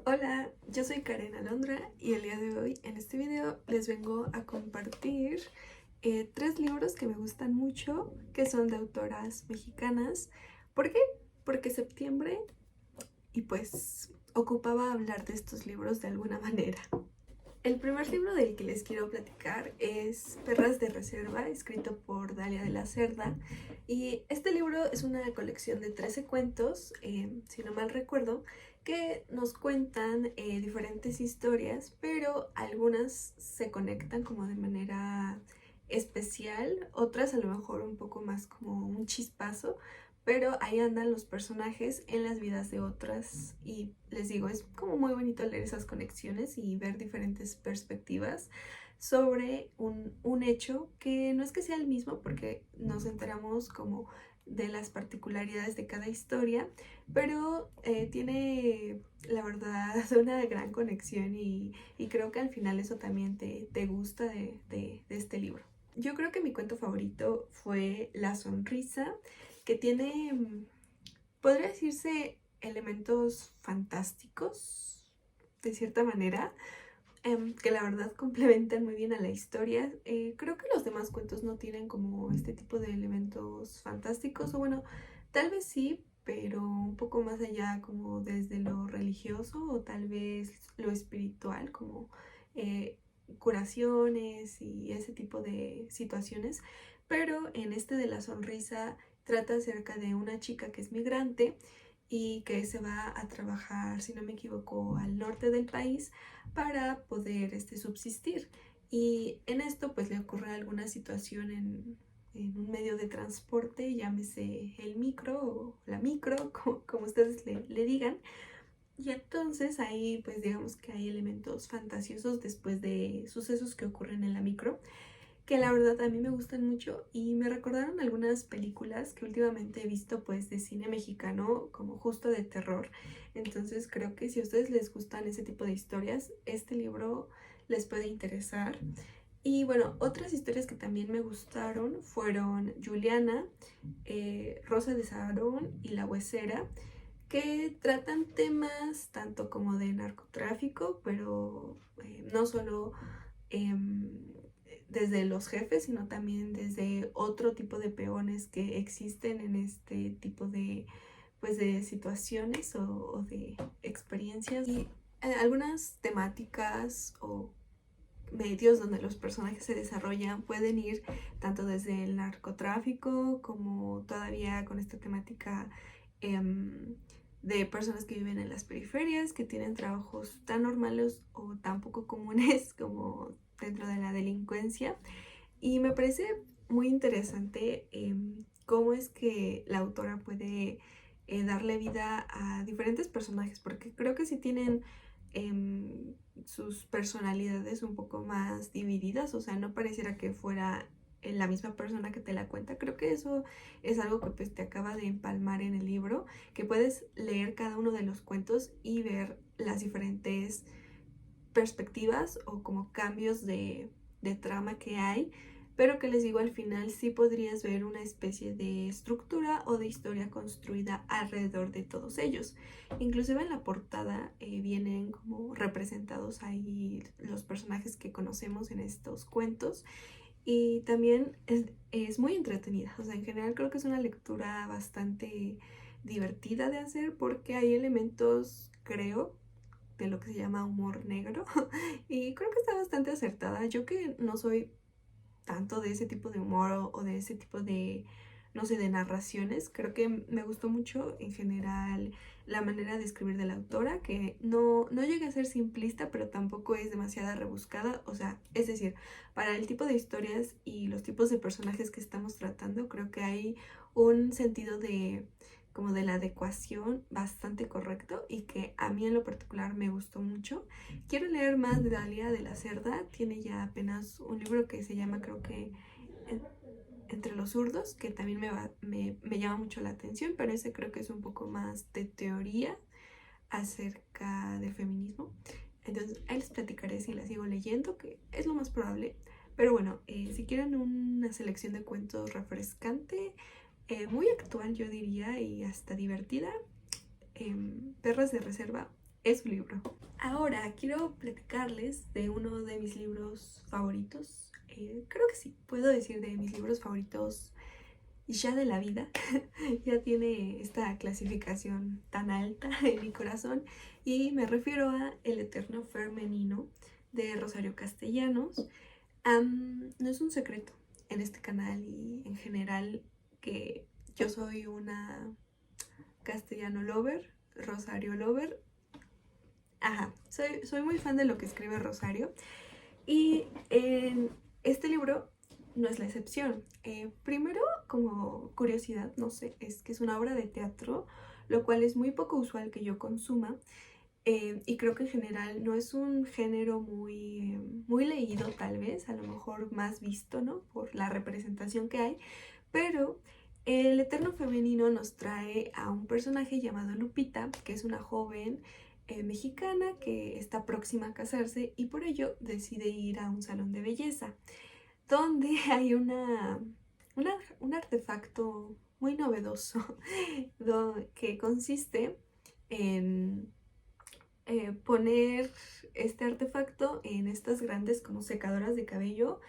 Hola, yo soy Karen Alondra y el día de hoy en este video les vengo a compartir tres libros que me gustan mucho, que son de autoras mexicanas. ¿Por qué? Porque septiembre y pues ocupaba hablar de estos libros de alguna manera. El primer libro del que les quiero platicar es Perras de Reserva, escrito por Dalia de la Cerda. Y este libro es una colección de 13 cuentos, si no mal recuerdo, que nos cuentan diferentes historias, pero algunas se conectan como de manera especial, otras a lo mejor un poco más como un chispazo, pero ahí andan los personajes en las vidas de otras y les digo, es como muy bonito leer esas conexiones y ver diferentes perspectivas sobre un hecho que no es que sea el mismo porque nos enteramos como de las particularidades de cada historia, pero tiene la verdad una gran conexión y creo que al final eso también te gusta de este libro. Yo creo que mi cuento favorito fue La Sonrisa, que tiene, podría decirse, elementos fantásticos, de cierta manera, que la verdad complementan muy bien a la historia. Creo que los demás cuentos no tienen como este tipo de elementos fantásticos, o bueno, tal vez sí, pero un poco más allá como desde lo religioso o tal vez lo espiritual, como eh, curaciones y ese tipo de situaciones. Pero en este de La Sonrisa trata acerca de una chica que es migrante y que se va a trabajar, si no me equivoco, al norte del país para poder subsistir. Y en esto pues le ocurre alguna situación en un medio de transporte, llámese el micro o la micro, como ustedes le digan. Y entonces ahí pues digamos que hay elementos fantasiosos después de sucesos que ocurren en la micro, que la verdad a mí me gustan mucho y me recordaron algunas películas que últimamente he visto pues de cine mexicano como justo de terror. Entonces creo que si a ustedes les gustan ese tipo de historias, este libro les puede interesar. Y bueno, otras historias que también me gustaron fueron Juliana, Rosa de Sabrón y La Huesera, que tratan temas tanto como de narcotráfico, pero no solo em, desde los jefes, sino también desde otro tipo de peones que existen en este tipo de, pues, de situaciones o de experiencias. Y algunas temáticas o medios donde los personajes se desarrollan pueden ir tanto desde el narcotráfico como todavía con esta temática de personas que viven en las periferias, que tienen trabajos tan normales o tan poco comunes como dentro de la delincuencia. Y me parece muy interesante cómo es que la autora puede darle vida a diferentes personajes, porque creo que sí tienen em, sus personalidades un poco más divididas, o sea, no pareciera que fuera la misma persona que te la cuenta. Creo que eso es algo que pues te acaba de empalmar en el libro, que puedes leer cada uno de los cuentos y ver las diferentes perspectivas o como cambios de trama que hay, pero que les digo, al final sí podrías ver una especie de estructura o de historia construida alrededor de todos ellos. Inclusive en la portada vienen como representados ahí los personajes que conocemos en estos cuentos y también es muy entretenida. O sea, en general creo que es una lectura bastante divertida de hacer porque hay elementos, creo, de lo que se llama humor negro y creo que está bastante acertada. Yo que no soy tanto de ese tipo de humor o de ese tipo de, no sé, de narraciones, creo que me gustó mucho en general la manera de escribir de la autora, que no llega a ser simplista, pero tampoco es demasiado rebuscada. O sea, es decir, para el tipo de historias y los tipos de personajes que estamos tratando, creo que hay un sentido de como de la adecuación bastante correcto y que a mí en lo particular me gustó mucho. Quiero leer más de Dalia de la Cerda. Tiene ya apenas un libro que se llama, creo que, Entre los zurdos, que también me llama mucho la atención, pero ese creo que es un poco más de teoría acerca del feminismo. Entonces, ahí les platicaré si la sigo leyendo, que es lo más probable. Pero bueno, si quieren una selección de cuentos refrescante, muy actual yo diría y hasta divertida, Perras de Reserva es su libro. Ahora quiero platicarles de uno de mis libros favoritos. Creo que sí, puedo decir de mis libros favoritos ya de la vida. Ya tiene esta clasificación tan alta en mi corazón. Y me refiero a El Eterno Femenino de Rosario Castellanos. No es un secreto en este canal y en general que yo soy una castellano lover, Rosario lover. Ajá, soy muy fan de lo que escribe Rosario y en este libro no es la excepción. Primero, como curiosidad, no sé, es que es una obra de teatro, lo cual es muy poco usual que yo consuma. Y creo que en general no es un género muy leído, tal vez, a lo mejor más visto, ¿no? Por la representación que hay, pero El Eterno Femenino nos trae a un personaje llamado Lupita, que es una joven mexicana que está próxima a casarse y por ello decide ir a un salón de belleza, donde hay un artefacto muy novedoso que consiste en poner este artefacto en estas grandes como secadoras de cabello.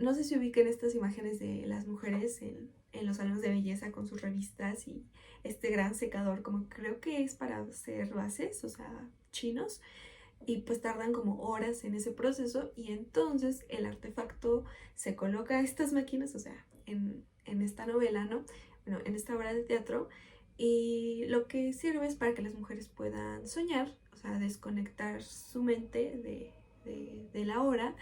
No sé si ubiquen estas imágenes de las mujeres en los salones de belleza con sus revistas y este gran secador, como creo que es para hacer bases, o sea, chinos, y pues tardan como horas en ese proceso y entonces el artefacto se coloca a estas máquinas, o sea, en esta novela, ¿no? Bueno, en esta obra de teatro, y lo que sirve es para que las mujeres puedan soñar, o sea, desconectar su mente de la hora,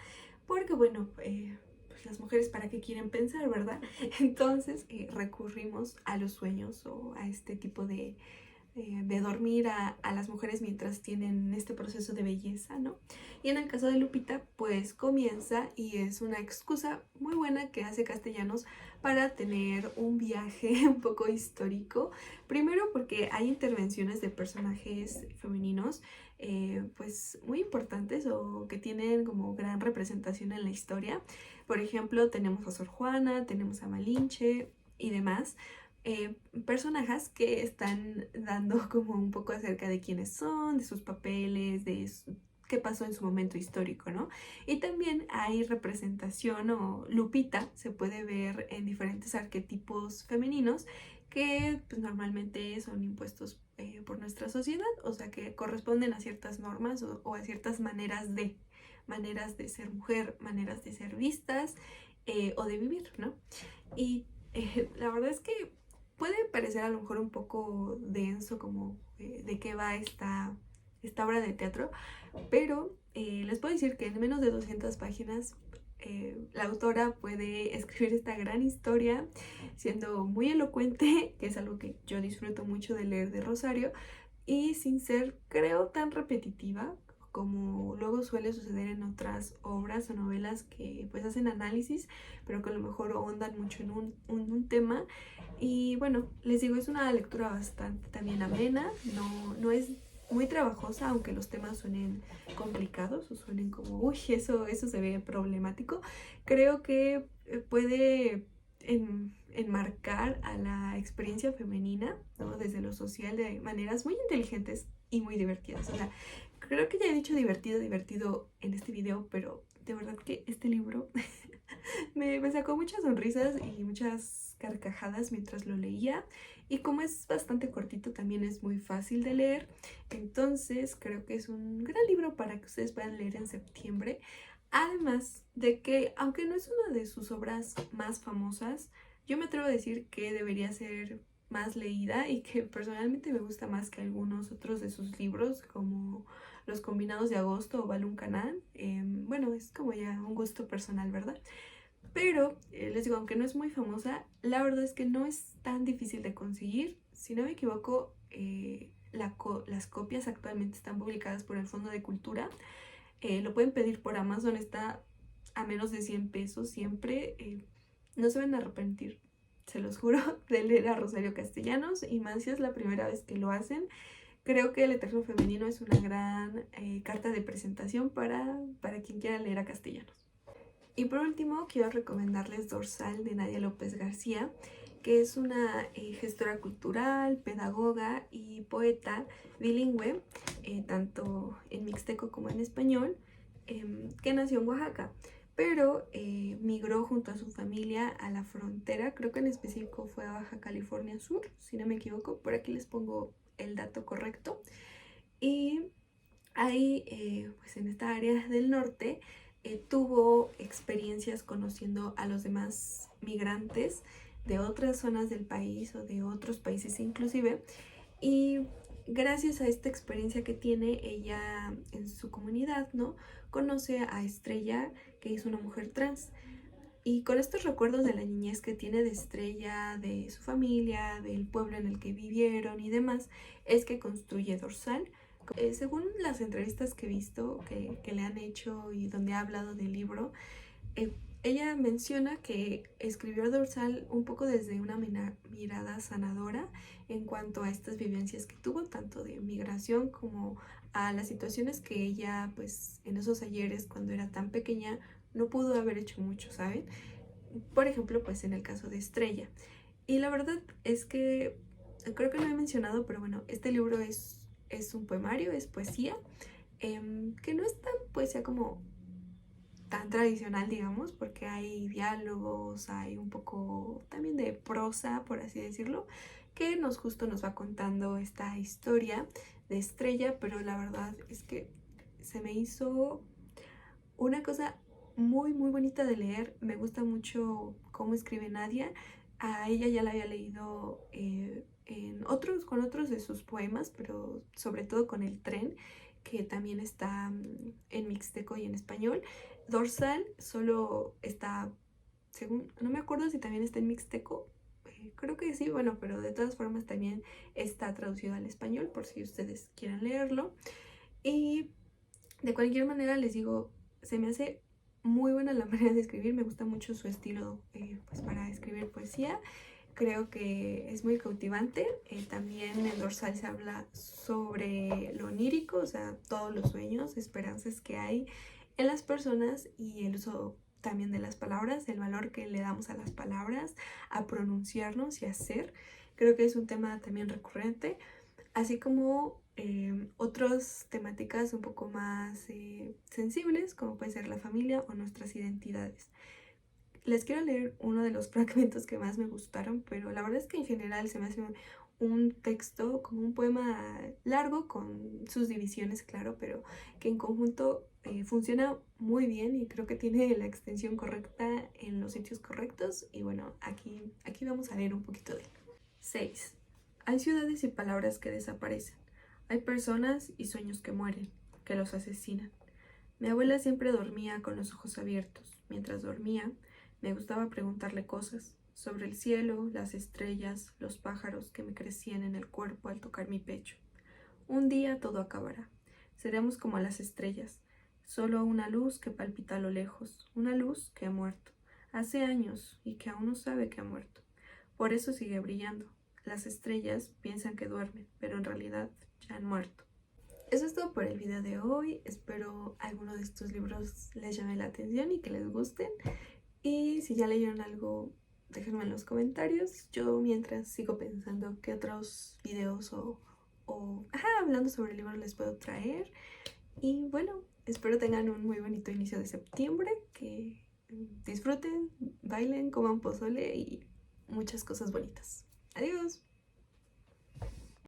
porque bueno, pues las mujeres para qué quieren pensar, ¿verdad? Entonces recurrimos a los sueños o a este tipo de dormir a las mujeres mientras tienen este proceso de belleza, ¿no? Y en el caso de Lupita, pues comienza y es una excusa muy buena que hace Castellanos para tener un viaje un poco histórico. Primero porque hay intervenciones de personajes femeninos pues muy importantes o que tienen como gran representación en la historia. Por ejemplo, tenemos a Sor Juana, tenemos a Malinche y demás eh, personajes que están dando como un poco acerca de quiénes son, de sus papeles, qué pasó en su momento histórico, ¿no? Y también hay representación o Lupita se puede ver en diferentes arquetipos femeninos que pues, normalmente son impuestos por nuestra sociedad, o sea que corresponden a ciertas normas o a ciertas maneras de ser mujer, maneras de ser vistas o de vivir, ¿no? Y la verdad es que puede parecer a lo mejor un poco denso como de qué va esta obra de teatro, pero les puedo decir que en menos de 200 páginas la autora puede escribir esta gran historia siendo muy elocuente, que es algo que yo disfruto mucho de leer de Rosario, y sin ser, creo, tan repetitiva como luego suele suceder en otras obras o novelas que pues hacen análisis, pero que a lo mejor ahondan mucho en un tema. Y bueno, les digo, es una lectura bastante también amena, no es muy trabajosa, aunque los temas suenen complicados o suenen como, uy, eso se ve problemático. Creo que puede enmarcar a la experiencia femenina, ¿no? Desde lo social de maneras muy inteligentes y muy divertidas. O sea, creo que ya he dicho divertido en este video, pero de verdad que este libro me sacó muchas sonrisas y muchas carcajadas mientras lo leía. Y como es bastante cortito, también es muy fácil de leer. Entonces creo que es un gran libro para que ustedes puedan leer en septiembre. Además de que, aunque no es una de sus obras más famosas, yo me atrevo a decir que debería ser más leída y que personalmente me gusta más que algunos otros de sus libros, como Los Combinados de Agosto o Balún Canal. Bueno, es como ya un gusto personal, ¿verdad? Pero les digo, aunque no es muy famosa, la verdad es que no es tan difícil de conseguir. Si no me equivoco, las copias actualmente están publicadas por el Fondo de Cultura. Lo pueden pedir por Amazon, está a menos de 100 pesos siempre. No se van a arrepentir, se los juro, de leer a Rosario Castellanos. Y más si es la primera vez que lo hacen. Creo que El Eterno Femenino es una gran carta de presentación para quien quiera leer a Castellanos. Y por último, quiero recomendarles Dorsal de Nadia López García, que es una gestora cultural, pedagoga y poeta bilingüe, tanto en mixteco como en español, que nació en Oaxaca, pero migró junto a su familia a la frontera, creo que en específico fue a Baja California Sur, si no me equivoco, por aquí les pongo el dato correcto. Y ahí, pues en esta área del norte, tuvo experiencias conociendo a los demás migrantes de otras zonas del país o de otros países inclusive, y gracias a esta experiencia que tiene ella en su comunidad, ¿no? Conoce a Estrella, que es una mujer trans. Y con estos recuerdos de la niñez que tiene de Estrella, de su familia, del pueblo en el que vivieron y demás, es que construye Dorsal. Según las entrevistas que he visto que le han hecho y donde ha hablado del libro, ella menciona que escribió Dorsal un poco desde una mirada sanadora en cuanto a estas vivencias que tuvo, tanto de migración como a las situaciones que ella, pues en esos ayeres, cuando era tan pequeña, no pudo haber hecho mucho, ¿saben? Por ejemplo, pues en el caso de Estrella. Y la verdad es que creo que no he mencionado, pero bueno, este libro es un poemario, es poesía, que no es tan poesía como tan tradicional, digamos, porque hay diálogos, hay un poco también de prosa, por así decirlo, que justo nos va contando esta historia de Estrella, pero la verdad es que se me hizo una cosa muy, muy bonita de leer. Me gusta mucho cómo escribe Nadia. A ella ya la había leído con otros de sus poemas, pero sobre todo con El Tren, que también está en mixteco y en español. Dorsal solo está, según, no me acuerdo si también está en mixteco. Creo que sí, bueno, pero de todas formas también está traducido al español por si ustedes quieren leerlo. Y de cualquier manera les digo, se me hace muy buena la manera de escribir, me gusta mucho su estilo pues para escribir poesía, creo que es muy cautivante. También en Dorsal se habla sobre lo onírico, o sea, todos los sueños, esperanzas que hay en las personas y el uso también de las palabras, el valor que le damos a las palabras, a pronunciarnos y a hacer. Creo que es un tema también recurrente, así como otras temáticas un poco más sensibles, como puede ser la familia o nuestras identidades. Les quiero leer uno de los fragmentos que más me gustaron, pero la verdad es que en general se me hace un texto como un poema largo con sus divisiones, claro, pero que en conjunto funciona muy bien y creo que tiene la extensión correcta en los sitios correctos. Y bueno, aquí vamos a leer un poquito de él. 6. Hay ciudades y palabras que desaparecen. Hay personas y sueños que mueren, que los asesinan. Mi abuela siempre dormía con los ojos abiertos. Mientras dormía, me gustaba preguntarle cosas sobre el cielo, las estrellas, los pájaros que me crecían en el cuerpo al tocar mi pecho. Un día todo acabará. Seremos como las estrellas, solo una luz que palpita a lo lejos, una luz que ha muerto, hace años y que aún no sabe que ha muerto. Por eso sigue brillando. Las estrellas piensan que duermen, pero en realidad ya han muerto. Eso es todo por el video de hoy. Espero alguno de estos libros les llame la atención y que les gusten. Y si ya leyeron algo, déjenme en los comentarios. Yo mientras sigo pensando qué otros videos hablando sobre libros les puedo traer. Y bueno, espero tengan un muy bonito inicio de septiembre, que disfruten, bailen, coman pozole y muchas cosas bonitas. Adiós.